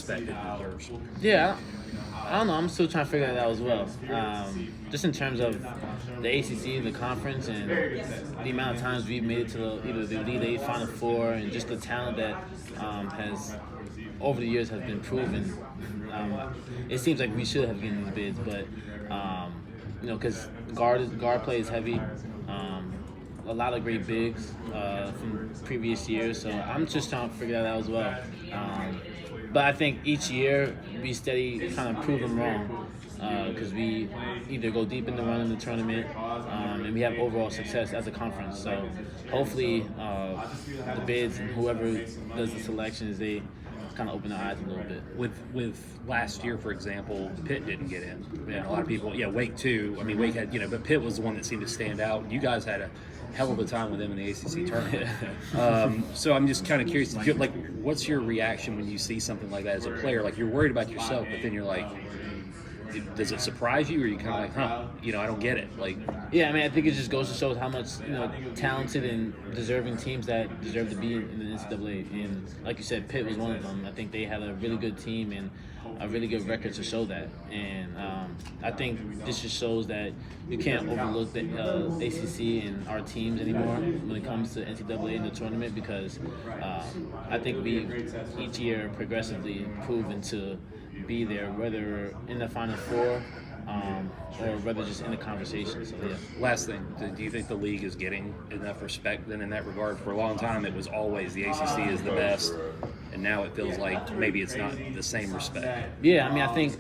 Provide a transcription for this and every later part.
expected than yours? Yeah, I don't know. I'm still trying to figure that out as well. Just in terms of the ACC, the conference, and the amount of times we've made it to either the Elite Eight, Final Four, and just the talent that has over the years has been proven. It seems like we should have gotten these bids, but because guard play is heavy. A lot of great bigs from previous years, so I'm just trying to figure that out as well. But I think each year we steady kind of prove them wrong because we either go deep in the run in the tournament and we have overall success as a conference. So hopefully the bids and whoever does the selections, they kind of open their eyes a little bit. With last year, for example, Pitt didn't get in. And a lot of people, Wake too. I mean, Wake had, but Pitt was the one that seemed to stand out. You guys had a hell of a time with them in the ACC tournament. So I'm just kind of curious, what's your reaction when you see something like that as a player? Like, you're worried about yourself, but then you're like, does it surprise you, or are you kind of like, I don't get it? Yeah, I mean, I think it just goes to show how much talented and deserving teams that deserve to be in the NCAA. And like you said, Pitt was one of them. I think they had a really good team and a really good record to show that. And I think this just shows that you can't overlook the ACC and our teams anymore when it comes to NCAA in the tournament, because I think we each year progressively proven to be there, whether in the Final Four or whether just in the conversation. So yeah. Last thing, do you think the league is getting enough respect then in that regard? For a long time, it was always the ACC is the best, and now it feels like maybe it's not the same respect. Yeah, I mean, I think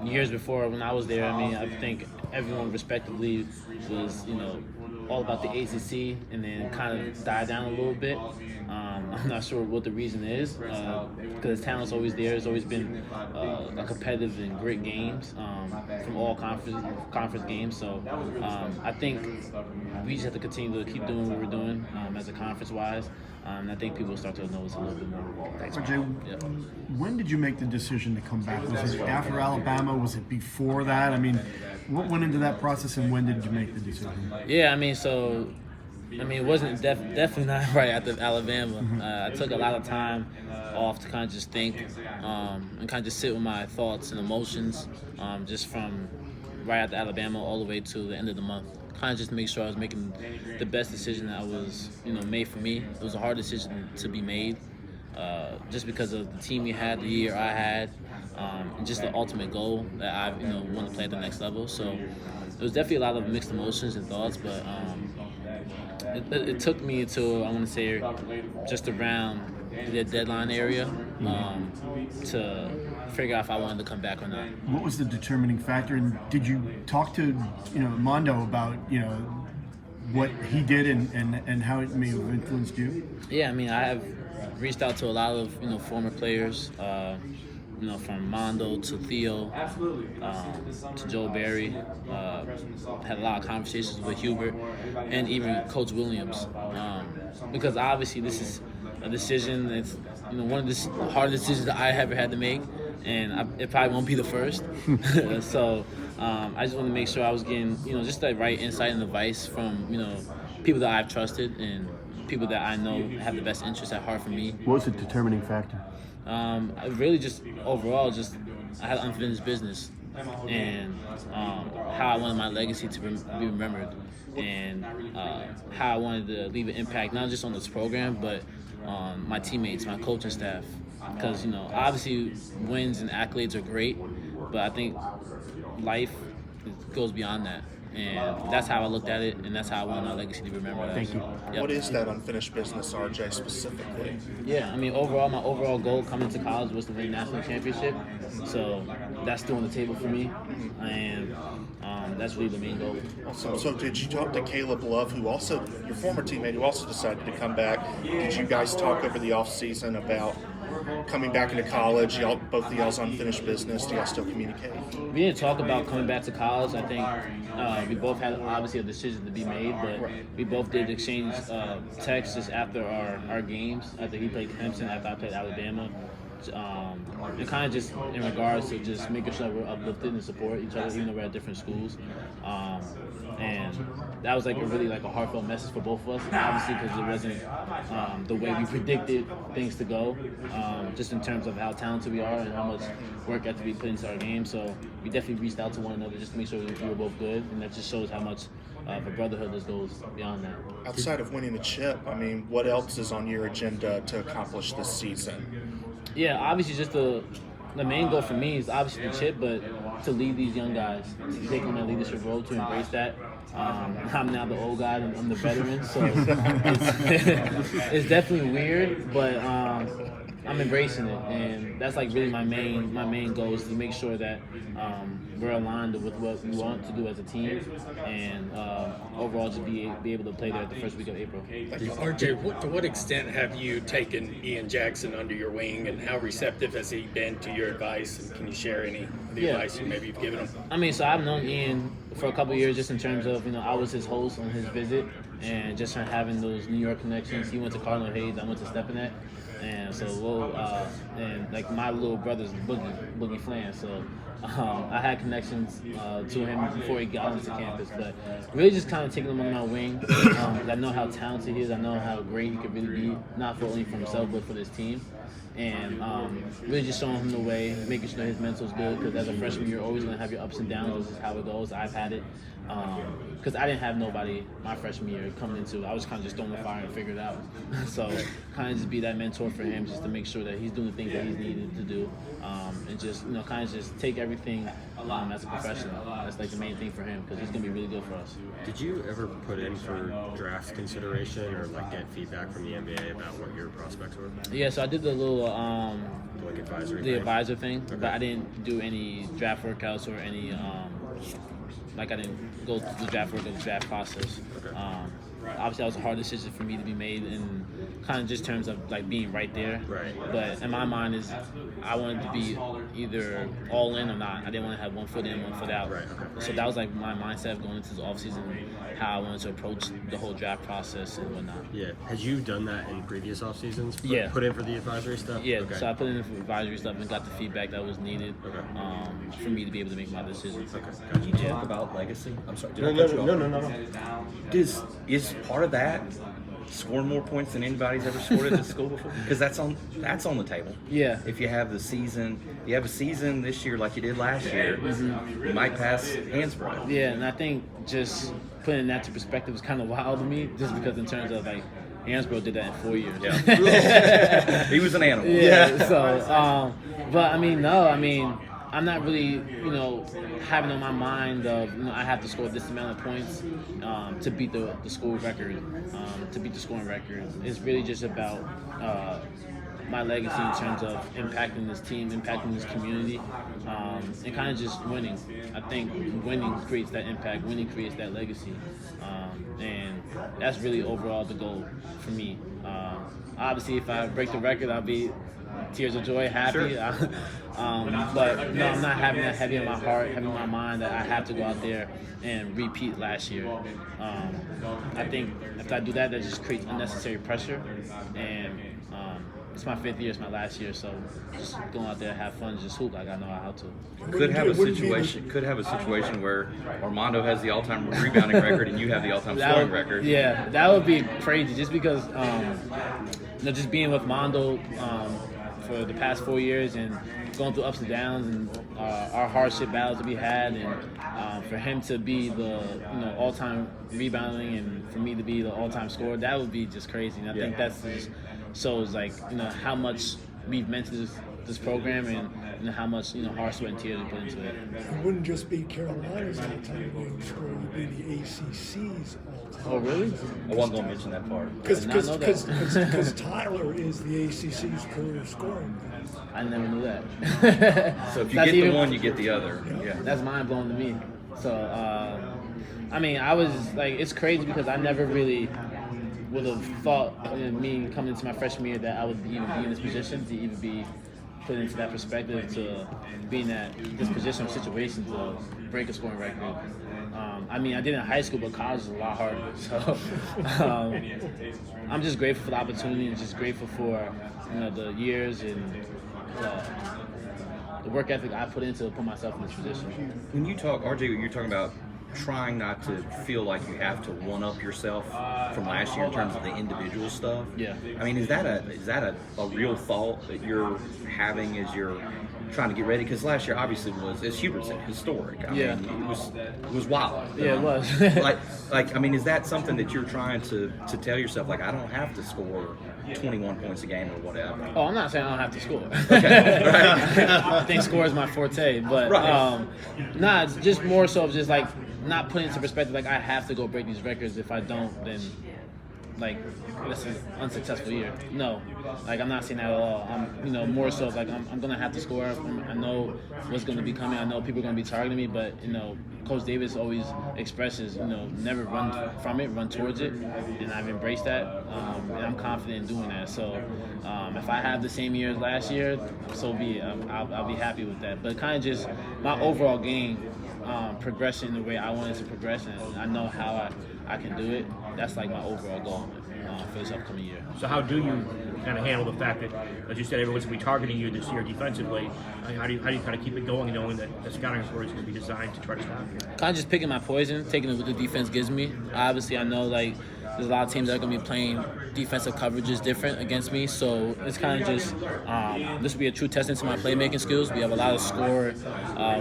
years before when I was there, I think everyone respectively was, all about the ACC, and then kind of died down a little bit. I'm not sure what the reason is, because talent's always there. It's always been a competitive and great games from all conference games. So I think we just have to continue to keep doing what we're doing as a conference-wise. And I think people will start to notice a little bit more. RJ, when did you make the decision to come back? Was it after Alabama? Was it before that? I mean, what went into that process, and when did you make the decision? Yeah, it wasn't definitely not right after Alabama. I took a lot of time off to kind of just think and kind of just sit with my thoughts and emotions just from right after Alabama all the way to the end of the month. Kind of just make sure I was making the best decision that was made for me. It was a hard decision to be made just because of the team we had, the year I had, and just the ultimate goal that I want to play at the next level. So it was definitely a lot of mixed emotions and thoughts, but it took me to, I want to say, just around the deadline area to figure out if I wanted to come back or not. What was the determining factor, and did you talk to Mondo about what he did and how it may have influenced you? Yeah, I have reached out to a lot of former players. From Mondo to Theo, to Joe Barry, had a lot of conversations with Hubert and even Coach Williams, because obviously this is a decision that's one of the hardest decisions that I ever had to make, and it probably won't be the first. So I just want to make sure I was getting just the right insight and advice from people that I've trusted and people that I know have the best interests at heart for me. What was the determining factor? I really just overall I had unfinished business, and how I wanted my legacy to be remembered, and how I wanted to leave an impact not just on this program but on my teammates, my coaching staff. Because obviously wins and accolades are great, but I think life goes beyond that. And that's how I looked at it, and that's how I want my legacy to be remembered. Thank you. Yep. What is that unfinished business, RJ, specifically? Yeah, overall, my overall goal coming to college was to win national championship. So that's still on the table for me, and that's really the main goal. Awesome. So did you talk to Caleb Love, who also, your former teammate, who also decided to come back? Did you guys talk over the offseason about coming back into college? Both of y'all's unfinished business. Do y'all still communicate? We didn't talk about coming back to college. I think we both had obviously a decision to be made, but we both did exchange texts just after our games, after he played Clemson, after I played Alabama. and kind of just in regards to just making sure that we're uplifted and support each other, even though we're at different schools. And that was like a heartfelt message for both of us, obviously because it wasn't the way we predicted things to go, just in terms of how talented we are and how much work had to be put into our game. So we definitely reached out to one another just to make sure we were both good, and that just shows how much of a brotherhood that goes beyond that. Outside of winning the chip, I mean, what else is on your agenda to accomplish this season? Yeah, obviously just the main goal for me is obviously the chip, but to lead these young guys, to take on that leadership role, to embrace that. I'm now the old guy and I'm the veteran, so it's definitely weird, but I'm embracing it, and that's like really my main goal is to make sure that we're aligned with what we want to do as a team, and overall just be able to play there at the first week of April. RJ, to what extent have you taken Ian Jackson under your wing, and how receptive has he been to your advice? And can you share any of the advice you maybe you've given him? I mean, so I've known Ian for a couple of years, just in terms of, I was his host on his visit, and just having those New York connections. He went to Cardinal Hayes, I went to Steppanet. And so and like my little brother's Boogie Flan, so I had connections to him before he got onto campus, but really just kind of taking him under my wing. I know how talented he is. I know how great he could really be, not only for himself but for this team. And really just showing him the way, making sure his mental's good, because as a freshman you're always going to have your ups and downs. This is how it goes. I've had it because I didn't have nobody my freshman year coming into. I was kind of just throwing the fire and figure it out. So kind of just be that mentor for him, just to make sure that he's doing the things that he's needed to do, and just kind of just take everything as a professional. That's like the main thing for him, because he's going to be really good for us. Did you ever put in for draft consideration or like get feedback from the NBA about what your prospects were? Yeah, so I did the little Like advisory the thing? advisor thing, Okay. but I didn't do any draft workouts or any I didn't go through the draft work of the draft process. Okay. Obviously, that was a hard decision for me to be made in kind of just terms of like being right there. Right. But in my mind is I wanted to be either all in or not. I didn't want to have one foot in, one foot out. Right, okay. So that was like my mindset of going into the offseason, how I wanted to approach the whole draft process and whatnot. Yeah. Had you done that in previous off seasons? Yeah. Put in for the advisory stuff? Yeah, Okay. so I put in for advisory stuff and got the feedback that was needed Okay. for me to be able to make my decision. Can you talk about legacy? I'm sorry. Did I No, cut you no, off? no. Is part of that scoring more points than anybody's ever scored at this school before? Because that's on the table. Yeah. If you have a season this year like you did last year, you might pass Hansbrough. Yeah, and I think just putting that to perspective is kind of wild to me, just because in terms of like, Hansbrough did that in 4 years. Yeah. He was an animal. Yeah. So, but I'm not really, having on my mind of, I have to score this amount of points to beat the school record, to beat the scoring record. It's really just about my legacy in terms of impacting this team, impacting this community, and kind of just winning. I think winning creates that impact, winning creates that legacy, and that's really overall the goal for me. Obviously, if I break the record, I'll be tears of joy, happy. Sure. But no, I'm not having that heavy in my heart, heavy in my mind that I have to go out there and repeat last year. I think if I do that, that just creates unnecessary pressure. And it's my 5th year, it's my last year, so just going out there, have fun, just hoop like I know how to. Could have a situation where Armando has the all-time rebounding record and you have the all-time scoring record. Yeah, that would be crazy. Just because, just being with Mondo for the past 4 years and going through ups and downs and our hardship battles that we had, and for him to be the all-time rebounding and for me to be the all-time scorer, that would be just crazy. And I think that's just shows like how much we've meant to this program and how much hard sweat and tears we put into it. It wouldn't just be Carolina's all-time leading scorer; it would be the ACC's all-time. Oh, really? I wasn't going to mention that part. Because Tyler is the ACC's career scoring. I never knew that. So if you That's get the one, you get the other. Yeah. That's mind blowing to me. So, I was like, it's crazy because I never really would have thought, me coming into my freshman year, that I would even be in this position to even be put into that perspective, to be in this position or situation to break a scoring record. I did it in high school, but college is a lot harder. So I'm just grateful for the opportunity and just grateful for the years and the work ethic I put into to put myself in this position. When you talk, RJ, you're talking about trying not to feel like you have to one up yourself from last year in terms of the individual stuff. Yeah. I mean, is that a real thought that you're having as you're trying to get ready? Because last year obviously was, as Hubert said, historic. I Yeah. mean, it was wild. Yeah, it was. I mean, is that something that you're trying to tell yourself, like, I don't have to score 21 points a game or whatever? Oh, I'm not saying I don't have to score. Okay, right. I think score is my forte, but Right. nah, it's just more so of just like not putting into perspective like I have to go break these records. If I don't, then like this is an unsuccessful year. No, like I'm not saying that at all. I'm more so like I'm gonna have to score. I know what's gonna be coming. I know people are gonna be targeting me, but Coach Davis always expresses never run from it, run towards it, and I've embraced that, and I'm confident in doing that. So if I have the same year as last year, so be it. I'll be happy with that. But kind of just my overall game. Progression the way I wanted to progress, and I know how I can do it. That's like my overall goal for this upcoming year. So how do you kind of handle the fact that, as you said, everyone's going to be targeting you this year defensively? How do you kind of keep it going, knowing that the scouting report is going to be designed to try to stop you? Kind of just picking my poison, taking what the defense gives me. Obviously, I know like there's a lot of teams that are going to be playing defensive coverages different against me, so it's kind of just this will be a true test into my playmaking skills. We have a lot of score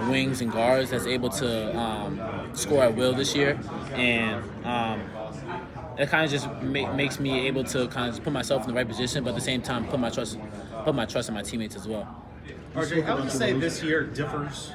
wings and guards that's able to score at will this year, and it kind of just makes me able to kind of just put myself in the right position, but at the same time put my trust in my teammates as well. RJ, how would you say this year differs